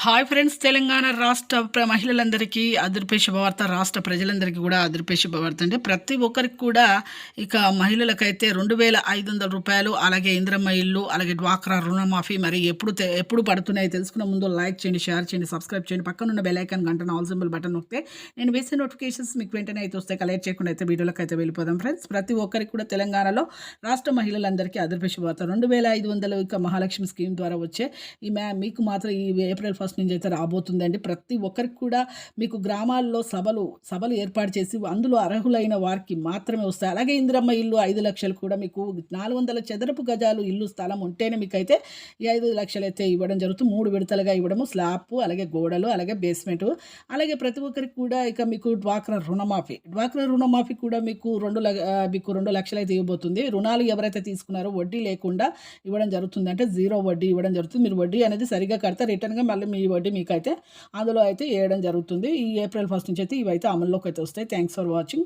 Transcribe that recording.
Hi friends! Telangana రాష్ట్ర మహిళలందరికీ అదిరిపే శుభవార్త. రాష్ట్ర ప్రజలందరికీ కూడా అదిరిపే శుభవార్త అండి. ప్రతి ఒక్కరికి కూడా ఇక మహిళలకైతే రూ. 2,500 అలాగే ఇందిరమ్మ ఇల్లు, అలాగే డ్వాక్రా రుణమాఫీ మరి ఎప్పుడు పడుతున్నాయో తెలుసుకునే ముందు లైక్ చేయండి, షేర్ చేయండి, సబ్స్క్రైబ్ చేయండి. పక్కనున్న బెల్ ఐకాన్ గంటను ఆల్ సింబల్ బటన్ నొక్కితే నేను వేసే నోటిఫికేషన్స్ మీకు వెంటనే అయితే వస్తాయి. కలెక్ట్ చేయకుండా అయితే వీడియోలోకి అయితే వెళ్ళిపోదాం ఫ్రెండ్స్. ప్రతి ఒక్కరికి కూడా తెలంగాణలో రాష్ట్ర మహిళలందరికీ అదిరిపే శుభవార్త. 2,500 ఇక మహాలక్ష్మి స్కీమ్ ద్వారా వచ్చే మీకు మాత్రం ఈ ఏప్రిల్ 1 నుంచి అయితే రాబోతుందండి. ప్రతి ఒక్కరికి కూడా మీకు గ్రామాల్లో సభలు ఏర్పాటు చేసి అందులో అర్హులైన వారికి మాత్రమే వస్తాయి. అలాగే ఇందిరమ్మ ఇల్లు 5 లక్షలు కూడా మీకు 400 చదరపు గజాలు ఇల్లు స్థలం ఉంటేనే మీకైతే ఈ 5 లక్షలు అయితే ఇవ్వడం జరుగుతుంది. 3 విడతలుగా ఇవ్వడము, స్లాబ్, అలాగే గోడలు, అలాగే బేస్మెంట్, అలాగే ప్రతి ఒక్కరికి కూడా ఇక మీకు డ్వాక్రా రుణమాఫీ కూడా మీకు 2 లక్షలు అయితే ఇవ్వబోతుంది. రుణాలు ఎవరైతే తీసుకున్నారో వడ్డీ లేకుండా ఇవ్వడం జరుగుతుంది. అంటే జీరో వడ్డీ ఇవ్వడం జరుగుతుంది. మీరు వడ్డీ అనేది సరిగ్గా కడితే రిటర్న్గా మళ్ళీ మీ వడ్డీ మీకైతే అందులో అయితే వేయడం జరుగుతుంది. ఈ ఏప్రిల్ 1 నుంచి అయితే ఇవైతే అమల్లోకి అయితే వస్తాయి. Thanks for watching.